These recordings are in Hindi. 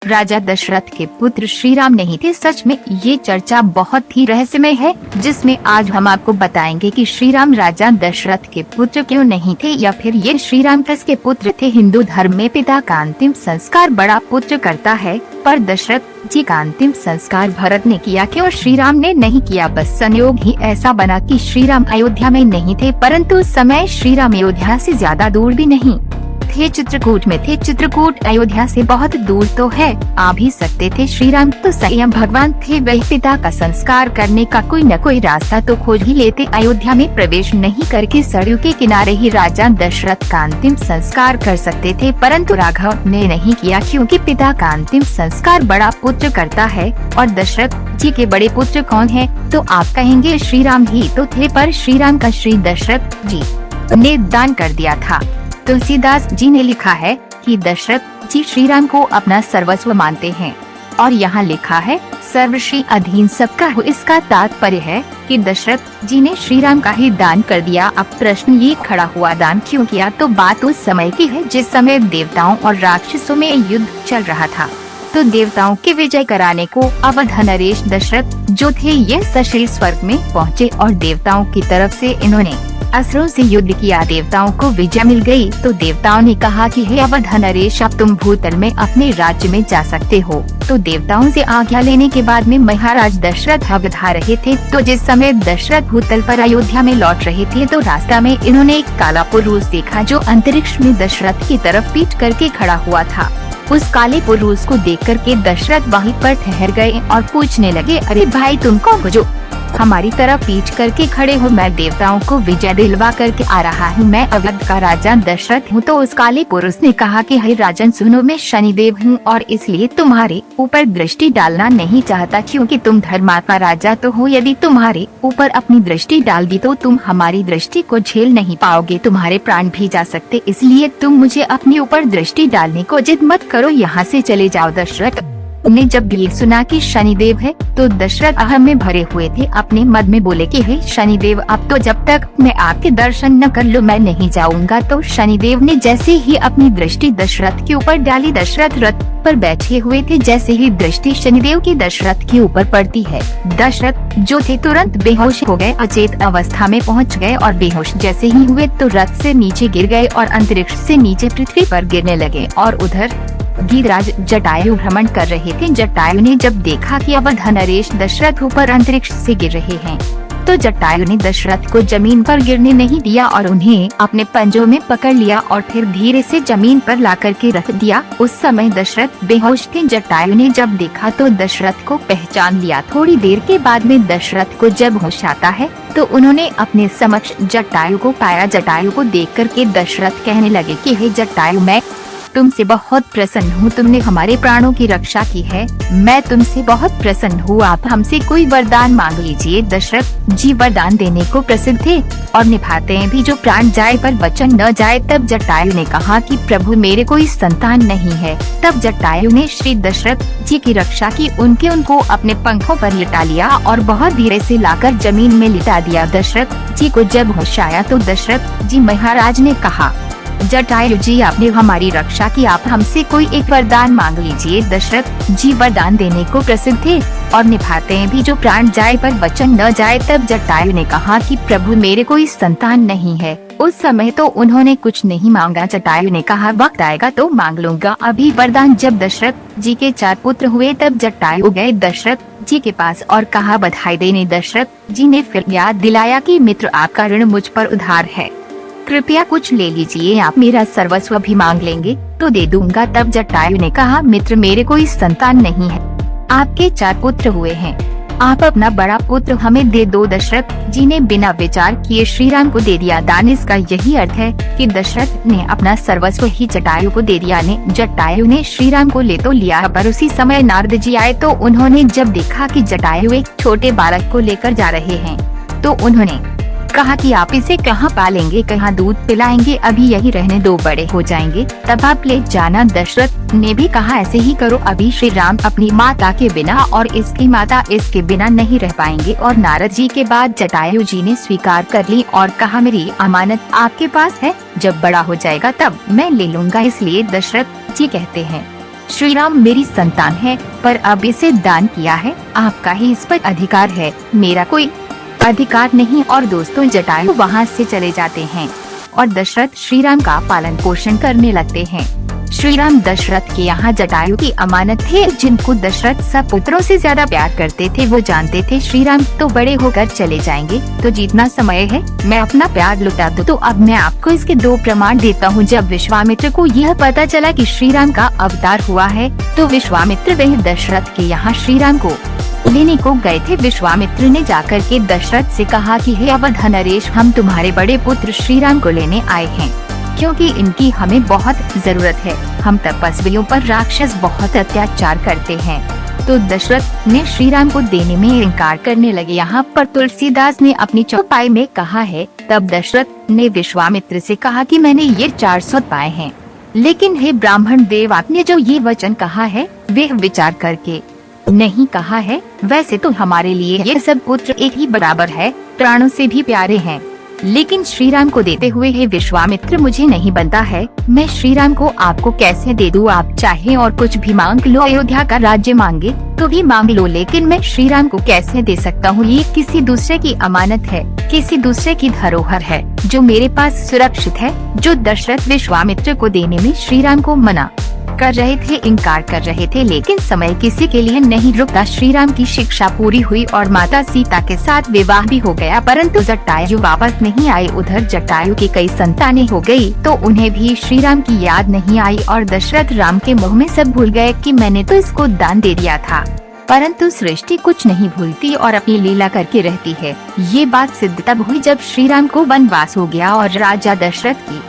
राजा दशरथ के पुत्र श्री राम नहीं थे। सच में ये चर्चा बहुत ही रहस्यमय है, जिसमें आज हम आपको बताएंगे कि श्री राम राजा दशरथ के पुत्र क्यों नहीं थे, या फिर ये श्री राम किसके पुत्र थे। हिंदू धर्म में पिता का अंतिम संस्कार बड़ा पुत्र करता है, पर दशरथ जी का अंतिम संस्कार भरत ने किया, क्यों श्री राम ने नहीं किया। बस संयोग ही ऐसा बना कि श्री राम अयोध्या में नहीं थे, परंतु उस समय श्री राम अयोध्या से ज्यादा दूर भी नहीं थे, चित्रकूट में थे। चित्रकूट अयोध्या से बहुत दूर तो है, आ भी सकते थे। श्री राम तो संयम भगवान थे, वही पिता का संस्कार करने का कोई न कोई रास्ता तो खोज ही लेते। अयोध्या में प्रवेश नहीं करके सरयू के किनारे ही राजा दशरथ का अंतिम संस्कार कर सकते थे, परंतु राघव ने नहीं किया, क्योंकि पिता का अंतिम संस्कार बड़ा पुत्र करता है। और दशरथ जी के बड़े पुत्र कौन है, तो आप कहेंगे श्री राम ही तो थे, पर श्री राम का श्री दशरथ जी ने दान कर दिया था। तुलसीदास जी ने लिखा है कि दशरथ जी श्री राम को अपना सर्वस्व मानते हैं, और यहाँ लिखा है सर्वश्री अधीन सबका हो। इसका तात्पर्य है कि दशरथ जी ने श्री राम का ही दान कर दिया। अब प्रश्न ये खड़ा हुआ, दान क्यों किया, तो बात उस समय की है जिस समय देवताओं और राक्षसों में युद्ध चल रहा था। तो देवताओं की विजय कराने को अवध नरेश दशरथ जो थे ये सशरीर स्वर्ग में पहुँचे, और देवताओं की तरफ से इन्होंने असुरों से युद्ध किया। देवताओं को विजय मिल गई, तो देवताओं ने कहा कि हे अवध नरेश, अब तुम भूतल में अपने राज्य में जा सकते हो। तो देवताओं से आज्ञा लेने के बाद में महाराज दशरथ अवध आ रहे थे। तो जिस समय दशरथ भूतल पर अयोध्या में लौट रहे थे, तो रास्ता में इन्होंने एक काला पुरुष देखा, जो अंतरिक्ष में दशरथ की तरफ पीठ करके खड़ा हुआ था। उस काले पुरुष को देख करके दशरथ वहीं पर ठहर गए और पूछने लगे, अरे भाई तुम कौन हो जो हमारी तरफ पीठ करके खड़े हो? मैं देवताओं को विजय दिलवा करके आ रहा हूँ, मैं अवध का राजा दशरथ हूँ। तो उस काले पुरुष ने कहा कि हे राजन सुनो, मैं शनिदेव हूँ और इसलिए तुम्हारे ऊपर दृष्टि डालना नहीं चाहता, क्योंकि तुम धर्मात्मा राजा तो हो। यदि तुम्हारे ऊपर अपनी दृष्टि डाल दी तो तुम हमारी दृष्टि को झेल नहीं पाओगे, तुम्हारे प्राण भी जा सकते, इसलिए तुम मुझे अपने ऊपर दृष्टि डालने को जिद मत करो, यहाँ से चले जाओ। दशरथ ने जब ये सुना कि शनिदेव है, तो दशरथ अहम में भरे हुए थे। अपने मद में बोले कि हे शनिदेव, अब तो जब तक मैं आपके दर्शन न कर लूं मैं नहीं जाऊंगा। तो शनिदेव ने जैसे ही अपनी दृष्टि दशरथ के ऊपर डाली, दशरथ रथ पर बैठे हुए थे, जैसे ही दृष्टि शनिदेव की दशरथ के ऊपर पड़ती है, दशरथ जो थे तुरंत बेहोश हो गए, अचेत अवस्था में पहुंच गए, और बेहोश जैसे ही हुए तो रथ से नीचे गिर गए और अंतरिक्ष से नीचे पृथ्वी पर गिरने लगे। और उधर गीधराज जटायु भ्रमण कर रहे थे। जटायु ने जब देखा कि अवध नरेश दशरथ ऊपर अंतरिक्ष से गिर रहे हैं, तो जटायु ने दशरथ को जमीन पर गिरने नहीं दिया और उन्हें अपने पंजों में पकड़ लिया और फिर धीरे से जमीन पर ला करके रख दिया। उस समय दशरथ बेहोश थे। जटायु ने जब देखा तो दशरथ को पहचान लिया। थोड़ी देर के बाद में दशरथ को जब होश आता है, तो उन्होंने अपने समक्ष जटायु को पाया। जटायु को देख करके दशरथ कहने लगे कि हे जटायु, मैं तुमसे बहुत प्रसन्न हूँ, तुमने हमारे प्राणों की रक्षा की है, मैं तुमसे बहुत प्रसन्न हूँ, आप हमसे कोई वरदान मांग लीजिए। दशरथ जी वरदान देने को प्रसिद्ध थे और निभाते हैं भी, जो प्राण जाए पर वचन न जाए। तब जटायु ने कहा कि प्रभु मेरे कोई संतान नहीं है। तब जटायु ने श्री दशरथ जी की रक्षा की, उनको अपने पंखों पर लिटा लिया और बहुत धीरे से लाकर जमीन में लिटा दिया। दशरथ जी को जब होश आया तो दशरथ जी महाराज ने कहा, जटायु जी आपने हमारी रक्षा की, आप हमसे कोई एक वरदान मांग लीजिए। दशरथ जी वरदान देने को प्रसिद्ध थे और निभाते हैं भी, जो प्राण जाए पर वचन न जाए। तब जटायु ने कहा कि प्रभु मेरे कोई संतान नहीं है। उस समय तो उन्होंने कुछ नहीं मांगा। जटायु ने कहा वक्त आएगा तो मांग लूंगा अभी वरदान। जब दशरथ जी के 4 पुत्र हुए, तब जटायु गए दशरथ जी के पास और कहा बधाई देने। दशरथ जी ने फिर याद दिलाया कि मित्र आपका ऋण मुझ पर उधार है, कृपया कुछ ले लीजिए, आप मेरा सर्वस्व भी मांग लेंगे तो दे दूंगा। तब जटायु ने कहा मित्र मेरे कोई संतान नहीं है, आपके 4 पुत्र हुए हैं, आप अपना बड़ा पुत्र हमें दे दो। दशरथ जी ने बिना विचार किए श्री राम को दे दिया दान। इसका यही अर्थ है कि दशरथ ने अपना सर्वस्व ही जटायु को दे दिया। जटायु ने श्री राम को ले तो लिया, पर उसी समय नारद जी आए। तो उन्होंने जब देखा कि जटायु एक छोटे बालक को लेकर जा रहे हैं, तो उन्होंने कहा कि आप इसे कहाँ पालेंगे, कहाँ दूध पिलाएंगे, अभी यही रहने दो, बड़े हो जाएंगे तब आप ले जाना। दशरथ ने भी कहा ऐसे ही करो, अभी श्री राम अपनी माता के बिना और इसकी माता इसके बिना नहीं रह पाएंगे। और नारद जी के बाद जटायु जी ने स्वीकार कर ली और कहा मेरी अमानत आपके पास है, जब बड़ा हो जाएगा तब मैं ले लूंगा। इसलिए दशरथ जी कहते हैं श्री राम मेरी संतान है, पर अब इसे दान किया है, आपका ही इस पर अधिकार है, मेरा कोई अधिकार नहीं। और दोस्तों जटायु वहाँ से चले जाते हैं और दशरथ श्री राम का पालन पोषण करने लगते हैं। श्री राम दशरथ के यहाँ जटायु की अमानत थे, जिनको दशरथ सब पुत्रों से ज्यादा प्यार करते थे। वो जानते थे श्री राम तो बड़े होकर चले जाएंगे, तो जितना समय है मैं अपना प्यार लुटा दूं। तो अब मैं आपको इसके 2 प्रमाण देता हूँ। जब विश्वामित्र को यह पता चला कि श्री राम का अवतार हुआ है, तो विश्वामित्र वही दशरथ के यहाँ श्री राम को लेने को गए थे। विश्वामित्र ने जाकर के दशरथ से कहा कि हे अवध नरेश, हम तुम्हारे बड़े पुत्र श्री राम को लेने आए हैं, क्योंकि इनकी हमें बहुत जरूरत है। हम तपस्वियों पर राक्षस बहुत अत्याचार करते हैं। तो दशरथ ने श्री राम को देने में इनकार करने लगे। यहाँ पर तुलसीदास ने अपनी चौपाई में कहा है, तब दशरथ ने विश्वामित्र से कहा कि मैंने ये 400 पाए हैं, लेकिन हे ब्राह्मण देव, आपने जो ये वचन कहा है वह विचार करके नहीं कहा है। वैसे तो हमारे लिए ये सब पुत्र एक ही बराबर है, प्राणों से भी प्यारे हैं, लेकिन श्री राम को देते हुए हे विश्वामित्र मुझे नहीं बनता है। मैं श्री राम को आपको कैसे दे दूं? आप चाहे और कुछ भी मांग लो, अयोध्या का राज्य मांगे तो भी मांग लो, लेकिन मैं श्री राम को कैसे दे सकता हूँ? ये किसी दूसरे की अमानत है, किसी दूसरे की धरोहर है जो मेरे पास सुरक्षित है। जो दशरथ विश्वामित्र को देने में श्री राम को मना कर रहे थे, इनकार कर रहे थे, लेकिन समय किसी के लिए नहीं रुकता। श्री राम की शिक्षा पूरी हुई और माता सीता के साथ विवाह भी हो गया, परंतु जटायु वापस नहीं आए। उधर जटायु की कई संतानें हो गई, तो उन्हें भी श्री राम की याद नहीं आई और दशरथ राम के मुँह में सब भूल गए कि मैंने तो इसको दान दे दिया था। परंतु सृष्टि कुछ नहीं भूलती और अपनी लीला करके रहती है। ये बात सिद्ध तब हुई जब श्री राम को वनवास हो गया और राजा दशरथ की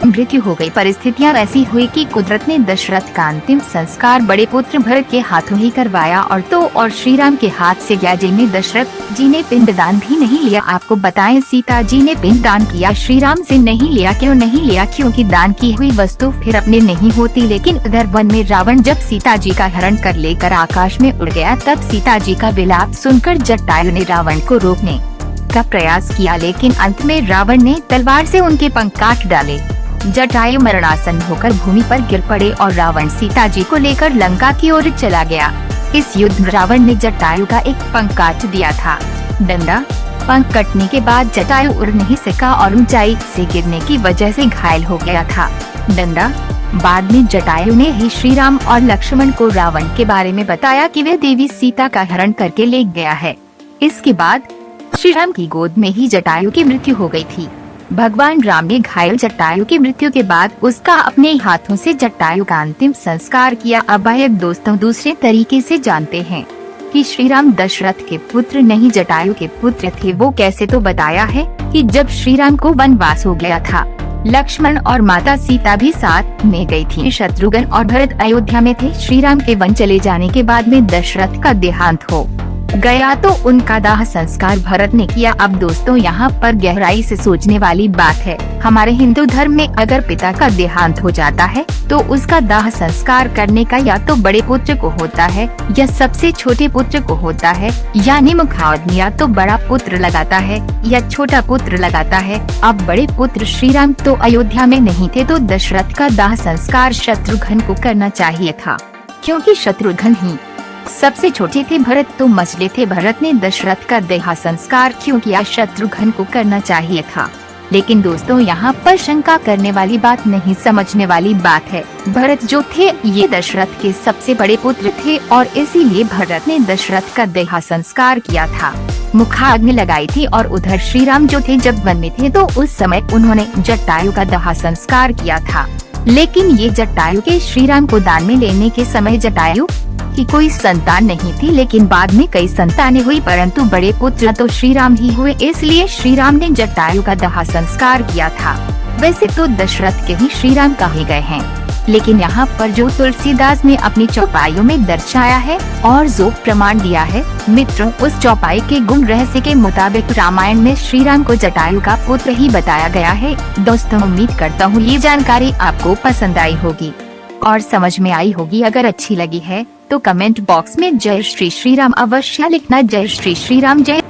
मृत्यु हो गई। परिस्थितियां ऐसी हुई कि कुदरत ने दशरथ का अंतिम संस्कार बड़े पुत्र भरत के हाथों ही करवाया और श्री राम के हाथ से गया, जिनमें दशरथ जी ने पिंडदान भी नहीं लिया। आपको बताएं, सीता जी ने पिंडदान किया, श्री राम से नहीं लिया। क्यों नहीं लिया? क्योंकि दान की हुई वस्तु फिर अपने नहीं होती। लेकिन उधर वन में रावण जब सीता जी का हरण कर लेकर आकाश में उड़ गया, तब सीता जी का विलाप सुनकर जटायु ने रावण को रोकने का प्रयास किया, लेकिन अंत में रावण ने तलवार से उनके पंख काट डाले। जटायु मरणासन होकर भूमि पर गिर पड़े और रावण सीता जी को लेकर लंका की ओर चला गया। इस युद्ध में रावण ने जटायु का एक पंख काट दिया था। डंडा पंख कटने के बाद जटायु उड़ नहीं सका और ऊंचाई से गिरने की वजह से घायल हो गया था। डंडा बाद में जटायु ने ही श्री राम और लक्ष्मण को रावण के बारे में बताया कि वह देवी सीता का हरण करके ले गया है। इसके बाद श्री राम की गोद में ही जटायु की मृत्यु हो गई थी। भगवान राम ने घायल जटायु की मृत्यु के बाद उसका अपने हाथों से जटायु का अंतिम संस्कार किया। अब आइए दोस्तों दूसरे तरीके से जानते हैं कि श्री राम दशरथ के पुत्र नहीं जटायु के पुत्र थे। वो कैसे? तो बताया है कि जब श्री राम को वनवास हो गया था, लक्ष्मण और माता सीता भी साथ में गई थी। शत्रुघ्न और भरत अयोध्या में थे। श्री राम के वन चले जाने के बाद में दशरथ का देहांत हो गया, तो उनका दाह संस्कार भरत ने किया। अब दोस्तों यहाँ पर गहराई से सोचने वाली बात है। हमारे हिंदू धर्म में अगर पिता का देहांत हो जाता है तो उसका दाह संस्कार करने का या तो बड़े पुत्र को होता है या सबसे छोटे पुत्र को होता है, यानी मुखाग्नि या तो बड़ा पुत्र लगाता है या छोटा पुत्र लगाता है। अब बड़े पुत्र श्री राम तो अयोध्या में नहीं थे, तो दशरथ का दाह संस्कार शत्रुघ्न को करना चाहिए था, क्योंकि शत्रुघ्न ही सबसे छोटे थे। भरत तो मझले थे। भरत ने दशरथ का देह संस्कार क्यों किया? शत्रुघ्न को करना चाहिए था। लेकिन दोस्तों यहाँ पर शंका करने वाली बात नहीं, समझने वाली बात है। भरत जो थे ये दशरथ के सबसे बड़े पुत्र थे और इसीलिए भरत ने दशरथ का देह संस्कार किया था, मुखाग्नि लगाई थी। और उधर श्री राम जो थे जब वन में थे तो उस समय उन्होंने जटायु का दाह संस्कार किया था। लेकिन ये जटायु के श्री राम को दान में लेने के समय जटायु की कोई संतान नहीं थी, लेकिन बाद में कई संतानें हुई, परंतु बड़े पुत्र तो श्री राम ही हुए। इसलिए श्री राम ने जटायु का दाह संस्कार किया था। वैसे तो दशरथ के ही श्री राम कहे गए हैं, लेकिन यहाँ पर जो तुलसीदास ने अपनी चौपाइयों में दर्शाया है और जो प्रमाण दिया है मित्रों, उस चौपाई के गुण रहस्य के मुताबिक रामायण में श्री राम को जटायु का पुत्र ही बताया गया है। दोस्तों उम्मीद करता हूँ ये जानकारी आपको पसंद आई होगी और समझ में आई होगी। अगर अच्छी लगी है तो कमेंट बॉक्स में जय श्री श्री राम अवश्य लिखना। जय श्री श्री राम। जय